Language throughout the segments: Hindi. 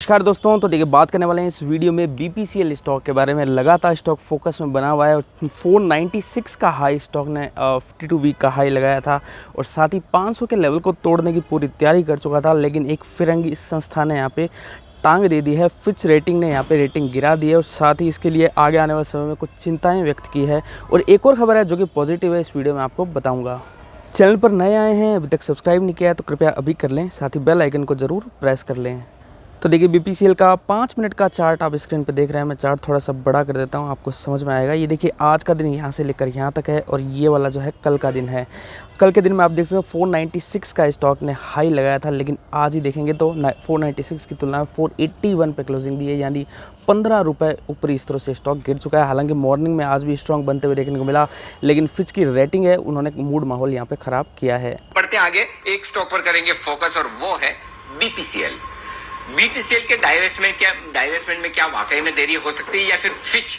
नमस्कार दोस्तों। तो देखिए बात करने वाले हैं इस वीडियो में बीपीसीएल स्टॉक के बारे में। लगातार स्टॉक फोकस में बना हुआ है और 496 का हाई स्टॉक ने 52 वीक का हाई लगाया था और साथ ही 500 के लेवल को तोड़ने की पूरी तैयारी कर चुका था, लेकिन एक फिरंगी संस्था ने यहाँ पे टांग दे दी है। फिच रेटिंग ने यहाँ पे रेटिंग गिरा दी है और साथ ही इसके लिए आगे आने वाले समय में कुछ चिंताएँ व्यक्त की है। और एक और खबर है जो कि पॉजिटिव है, इस वीडियो में आपको बताऊँगा। चैनल पर नए आए हैं, अभी तक सब्सक्राइब नहीं किया है तो कृपया अभी कर लें, साथ ही बेल आइकन को ज़रूर प्रेस कर लें। तो देखिए बीपीसीएल का 5 मिनट का चार्ट आप स्क्रीन पे देख रहे हैं। मैं चार्ट थोड़ा सा बड़ा कर देता हूँ, आपको समझ में आएगा। ये देखिए आज का दिन यहाँ से लेकर यहाँ तक है और ये वाला जो है कल का दिन है। कल के दिन में आप देख सकते हैं 496 का स्टॉक ने हाई लगाया था, लेकिन आज ही देखेंगे तो 496 की तुलना में 481 पे क्लोजिंग दी है, यानी 15 रुपये ऊपरी इस तरह से स्टॉक गिर चुका है। हालांकि मॉर्निंग में आज भी स्ट्रॉन्ग बनते हुए देखने को मिला, लेकिन फिच की रेटिंग है, उन्होंने मूड माहौल यहाँ पे खराब किया है। बढ़ते आगे एक स्टॉक पर करेंगे फोकस और वो है बीपीसीएल। बीपीसीएल के डाइवेस्टमेंट में क्या वाकई में देरी हो सकती है या फिर फिच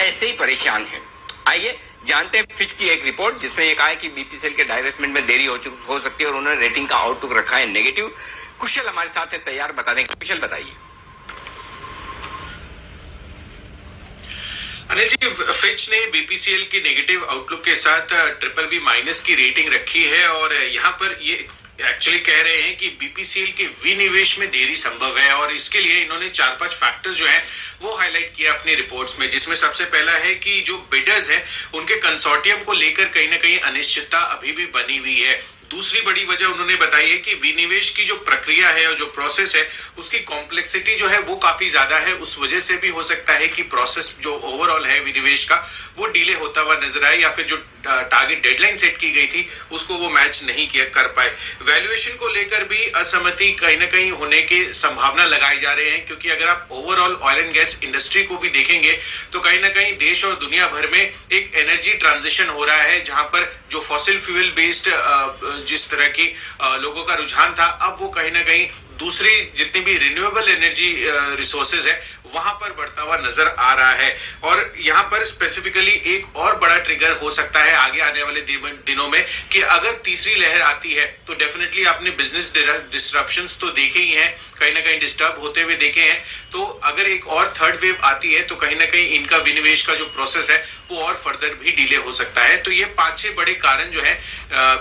ऐसे ही परेशान है? आइए जानते हैं फिच की एक रिपोर्ट जिसमें यह कहा है कि बीपीसीएल के डाइवेस्टमेंट में देरी हो सकती है और उन्होंने रेटिंग का आउटलुक रखा है नेगेटिव। कुशल हमारे साथ है तैयार बताने के। कुशल बताइए। अनिल जी, फिच ने बीपीसीएल की नेगेटिव आउटलुक के साथ BBB- की रेटिंग रखी है और यहाँ पर ये एक्चुअली कह रहे हैं कि बीपीसीएल के विनिवेश में देरी संभव है और इसके लिए इन्होंने 4-5 फैक्टर्स जो हैं वो हाईलाइट किया अपनी रिपोर्ट्स में, जिसमें सबसे पहला है कि जो बिडर्स हैं उनके कंसोर्टियम को लेकर कहीं ना कहीं अनिश्चितता अभी भी बनी हुई है। दूसरी बड़ी वजह उन्होंने बताई है कि विनिवेश की जो प्रक्रिया है और जो प्रोसेस है उसकी कॉम्प्लेक्सिटी जो है वो काफी ज्यादा है। उस वजह से भी हो सकता है कि प्रोसेस जो ओवरऑल है विनिवेश का वो डिले होता हुआ नजर आए या फिर जो टारगेट डेडलाइन सेट की गई थी उसको वो मैच नहीं किया कर पाए। वैल्यूएशन को लेकर भी असहमति कहीं ना कहीं होने की संभावना लगाई जा रहे हैं, क्योंकि अगर आप overall oil and gas industry को भी देखेंगे तो कहीं ना कहीं देश और दुनिया भर में एक एनर्जी ट्रांजिशन हो रहा है, जहां पर जो फॉसिल फ्यूल बेस्ड जिस तरह की लोगों का रुझान था, अब वो कहीं ना कहीं दूसरी जितनी भी रिन्यूएबल एनर्जी रिसोर्सेज है वहां पर बढ़ता हुआ नजर आ रहा है। और यहाँ पर स्पेसिफिकली एक और बड़ा ट्रिगर हो सकता है आगे आने वाले दिनों में कि अगर तीसरी लहर आती है तो डेफिनेटली आपने बिजनेस डिस्ट्रप्शंस तो देखे ही हैं, कहीं ना कहीं डिस्टर्ब होते हुए देखे हैं। तो अगर एक और थर्ड वेव आती है तो कहीं ना कहीं इनका विनिवेश का जो प्रोसेस है वो और फर्दर भी डिले हो सकता है। तो ये 5-6 बड़े कारण जो है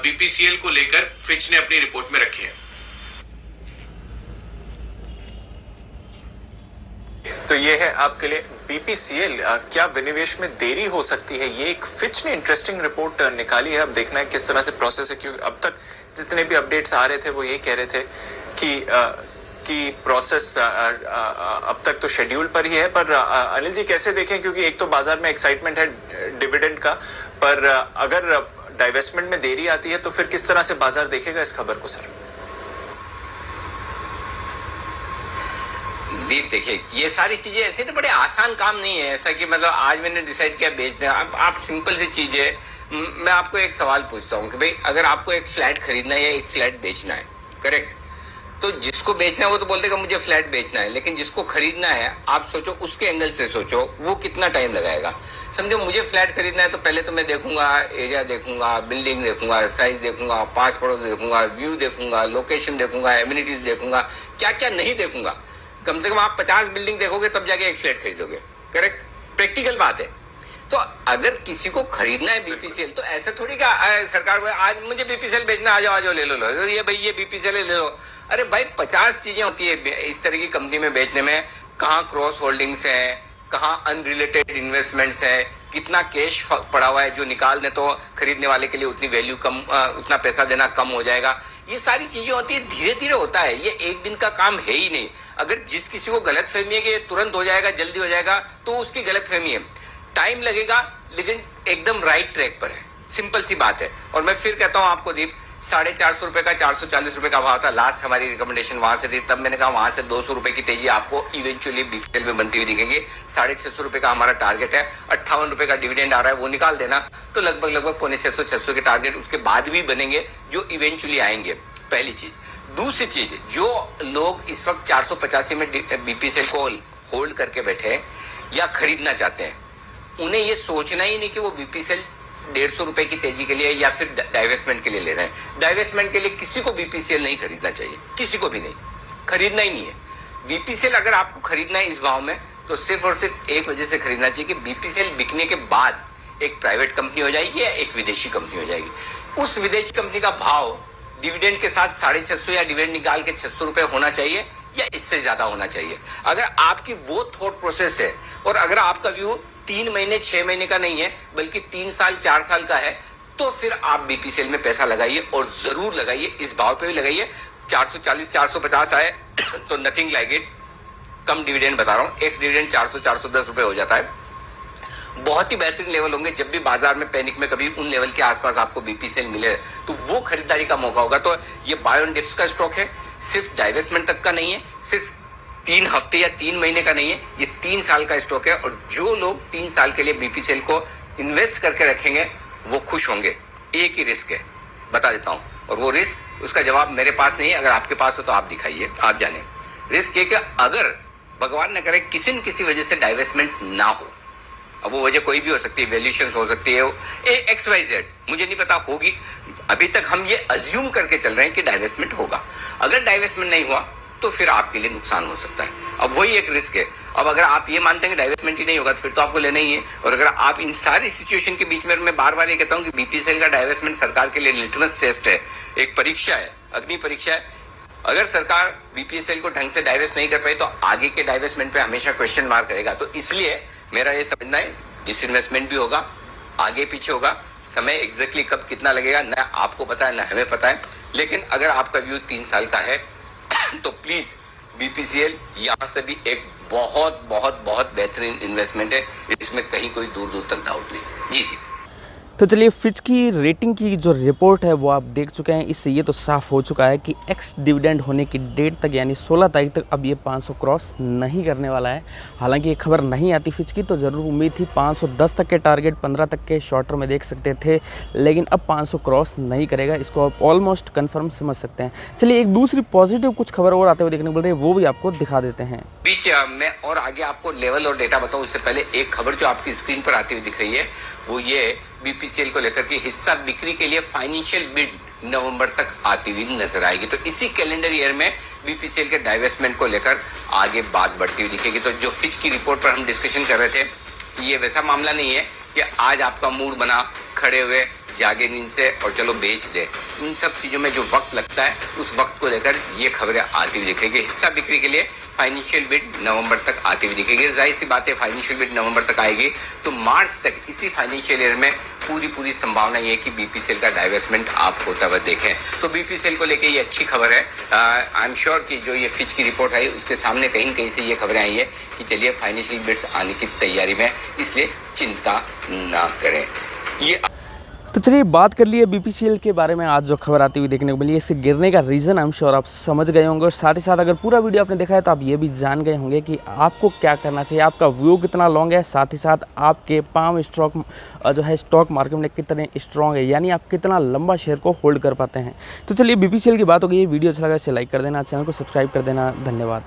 बीपीसीएल को लेकर फिच ने अपनी रिपोर्ट में रखे हैं। तो ये है आपके लिए बीपीसीएल, क्या विनिवेश में देरी हो सकती है? ये एक फिच ने इंटरेस्टिंग रिपोर्ट निकाली है। अब देखना है किस तरह से प्रोसेस है, क्योंकि अब तक जितने भी अपडेट्स आ रहे थे वो यही कह रहे थे कि प्रोसेस अब तक तो शेड्यूल पर ही है। पर अनिल जी कैसे देखें, क्योंकि एक तो बाजार में एक्साइटमेंट है डिविडेंड का, पर अगर डाइवेस्टमेंट में देरी आती है तो फिर किस तरह से बाजार देखेगा इस खबर को? सर दीप, देखिए ये सारी चीजें ऐसे तो बड़े आसान काम नहीं है ऐसा कि मतलब आज मैंने डिसाइड किया बेच दें। आप सिंपल सी चीज है। मैं आपको एक सवाल पूछता हूँ कि भाई अगर आपको एक फ्लैट खरीदना है या एक फ्लैट बेचना है, करेक्ट? तो जिसको बेचना है वो तो बोल देगा मुझे फ्लैट बेचना है, लेकिन जिसको खरीदना है आप सोचो, उसके एंगल से सोचो वो कितना टाइम लगाएगा। समझो मुझे फ्लैट खरीदना है तो पहले तो मैं देखूंगा, एरिया देखूंगा, बिल्डिंग देखूंगा, साइज देखूंगा, पास पड़ोस देखूंगा, व्यू देखूंगा, लोकेशन देखूंगा, एमिनिटीज देखूंगा, क्या क्या नहीं देखूंगा। कम से कम आप 50 बिल्डिंग देखोगे तब जाके एक फ्लैट खरीदोगे, करेक्ट? प्रैक्टिकल बात है। तो अगर किसी को खरीदना है बीपीसीएल तो ऐसा थोड़ी का सरकार को आज मुझे बीपीसीएल बेचना, आ जाओ ले लो ये भाई ये बीपीसीएल ले लो। अरे भाई 50 चीजें होती है इस तरह की कंपनी में बेचने में। कहाँ क्रॉस होल्डिंग्स है, कहाँ अनरिलेटेड इन्वेस्टमेंट्स है, कितना कैश पड़ा हुआ है जो निकाल दे तो खरीदने वाले के लिए उतनी वैल्यू कम, उतना पैसा देना कम हो जाएगा। ये सारी चीजें होती है, धीरे धीरे होता है, ये एक दिन का काम है ही नहीं। अगर जिस किसी को गलत फहमी है कि तुरंत हो जाएगा, जल्दी हो जाएगा, तो उसकी गलत फहमी है। टाइम लगेगा लेकिन एकदम राइट ट्रैक पर है, सिंपल सी बात है। और मैं फिर कहता हूँ आपको दीप, 450 रुपए का 440 रुपए का भाव था लास्ट हमारी रिकमेंडेशन वहां से थी, तब मैंने कहा वहां से 200 रुपए की तेजी आपको इवेंचुअली बीपीसीएल में बनती हुई दिखेगी। 650 रुपए का हमारा टारगेट है, 58 रुपए का डिविडेंड आ रहा है, वो निकाल देना तो लगभग 550-600 के टारगेट उसके बाद भी बनेंगे जो इवेंचुअली आएंगे। पहली चीज। दूसरी चीज, जो लोग इस वक्त 485 में बीपीसीएल को होल्ड करके बैठे या खरीदना चाहते हैं, उन्हें ये सोचना ही नहीं कि वो बीपीसीएल 150 रुपए की तेजी के लिए या फिर डाइवेस्टमेंट के लिए ले रहे हैं। डाइवेस्टमेंट के लिए किसी को बीपीसीएल नहीं खरीदना चाहिए, किसी को भी नहीं, खरीदना ही नहीं है। बीपीसीएल अगर आपको खरीदना है इस भाव में तो सिर्फ और सिर्फ एक वजह से खरीदना चाहिए कि बीपीसीएल बिकने के बाद एक प्राइवेट कंपनी हो जाएगी या एक विदेशी कंपनी हो जाएगी। उस विदेशी कंपनी का भाव डिविडेंड के साथ 650 या डिविडेंड निकाल के 600 रुपए होना चाहिए या इससे ज्यादा होना चाहिए। अगर आपकी वो थॉट प्रोसेस है और अगर आपका व्यू 3 महीने 6 महीने का नहीं है बल्कि 3 साल 4 साल का है तो फिर आप बीपीसीएल में पैसा लगाइए और जरूर लगाइए, इस भाव पे भी लगाइए। 440 450 आए तो nothing like it, come dividend बता रहा हूँ, एक्स डिविडेंड 400 410 रुपए हो जाता है। बहुत ही बेहतरीन लेवल होंगे। जब भी बाजार में पैनिक में कभी उन लेवल के आसपास आपको बीपीसीएल मिले तो वो खरीदारी का मौका होगा। तो ये बाय ऑन डिप्स का स्टॉक है, सिर्फ डाइवेस्टमेंट तक का नहीं है, सिर्फ 3 हफ्ते या 3 महीने का नहीं है, ये 3 साल का स्टॉक है। और जो लोग 3 साल के लिए बीपीसीएल को इन्वेस्ट करके रखेंगे वो खुश होंगे। एक ही रिस्क है, बता देता हूं, और वो रिस्क उसका जवाब मेरे पास नहीं है, अगर आपके पास हो तो आप दिखाइए, आप जाने। रिस्क ये कि अगर भगवान न करे किसी न किसी वजह से डाइवेस्टमेंट ना हो, अब वो वजह कोई भी हो सकती है, वैल्यूएशन हो सकती है, XYZ मुझे नहीं पता होगी, अभी तक हम ये अज्यूम करके चल रहे हैं कि डाइवेस्टमेंट होगा। अगर डाइवेस्टमेंट नहीं हुआ तो फिर आपके लिए नुकसान हो सकता है। अब वही एक रिस्क है। अब अगर आप ये मानते हैं कि डाइवेस्टमेंट ही नहीं होगा तो फिर तो आपको लेना ही है। और अगर आप इन सारी सिचुएशन के बीच में, मैं बार बार ये कहता हूँ कि बीपीसीएल का डाइवेस्टमेंट सरकार के लिए लिटमस टेस्ट है, एक परीक्षा है, अग्नि परीक्षा है। अगर सरकार बीपीसीएल को ढंग से डाइवेस्ट नहीं कर पाई तो आगे के डाइवेस्टमेंट पे हमेशा क्वेश्चन मार्क रहेगा। तो इसलिए मेरा ये समझना है डिसइन्वेस्टमेंट भी होगा, आगे पीछे होगा, समय एग्जैक्टली कब कितना लगेगा ना आपको पता है ना हमें पता है। लेकिन अगर आपका व्यू 3 साल का है तो प्लीज बीपीसीएल यहाँ से भी एक बहुत बहुत बहुत बेहतरीन इन्वेस्टमेंट है, इसमें कहीं कोई दूर दूर तक डाउट नहीं। जी जी। तो चलिए फिच की रेटिंग की जो रिपोर्ट है वो आप देख चुके हैं। इससे ये तो साफ हो चुका है कि एक्स डिविडेंड होने की डेट तक यानी 16 तारीख तक अब ये 500 क्रॉस नहीं करने वाला है। हालांकि ये खबर नहीं आती फिच की तो ज़रूर उम्मीद थी 510 तक के टारगेट 15 तक के शॉर्ट टर्म में देख सकते थे, लेकिन अब 500 क्रॉस नहीं करेगा, इसको आप ऑलमोस्ट कन्फर्म समझ सकते हैं। चलिए एक दूसरी पॉजिटिव कुछ खबर और आते हुए देखने को मिल रही है, वो भी आपको दिखा देते हैं। बीच में और आगे आपको लेवल और डेटा बताऊं उससे पहले एक खबर जो आपकी स्क्रीन पर आती हुई दिख रही है वो ये बीपीसीएल को लेकर के हिस्सा बिक्री के लिए फाइनेंशियल बिड नवंबर तक आती हुई नजर आएगी। तो इसी कैलेंडर ईयर में बीपीसीएल के डाइवेस्टमेंट को लेकर आगे बात बढ़ती हुई दिखेगी। तो जो फिच की रिपोर्ट पर हम डिस्कशन कर रहे थे ये वैसा मामला नहीं है कि आज आपका मूड बना, खड़े हुए जागे नींद से और चलो बेच दे। इन सब चीजों में जो वक्त लगता है उस वक्त को लेकर ये खबरें आती हुई दिखेगी। हिस्सा बिक्री के लिए फाइनेंशियल बिड नवंबर तक आती हुई दिखेगी। जाहिर सी बात है फाइनेंशियल बिड नवंबर तक आएगी तो मार्च तक इसी फाइनेंशियल ईयर में पूरी संभावना ये है कि बीपीसीएल का डाइवेस्टमेंट आप होता हुआ देखें। तो बीपीसीएल को लेकर ये अच्छी खबर है। आई एम श्योर कि जो ये फिच की रिपोर्ट आई उसके सामने कहीं न कहीं से ये खबरें आई है कि चलिए फाइनेंशियल बिड्स आने की तैयारी में, इसलिए चिंता ना करें। ये तो चलिए बात कर लिए बीपीसीएल के बारे में। आज जो खबर आती हुई देखने को मिली, इसके गिरने का रीज़न आई एम श्योर आप समझ गए होंगे, और साथ ही साथ अगर पूरा वीडियो आपने देखा है तो आप ये भी जान गए होंगे कि आपको क्या करना चाहिए, आपका व्यू कितना लॉन्ग है, साथ ही साथ आपके पाम स्टॉक जो है स्टॉक मार्केट में कितने स्ट्रॉन्ग है, यानी आप कितना लंबा शेयर को होल्ड कर पाते हैं। तो चलिए बीपीसीएल की बात हो गई, वीडियो अच्छा लगा इसे लाइक कर देना, चैनल को सब्सक्राइब कर देना। धन्यवाद।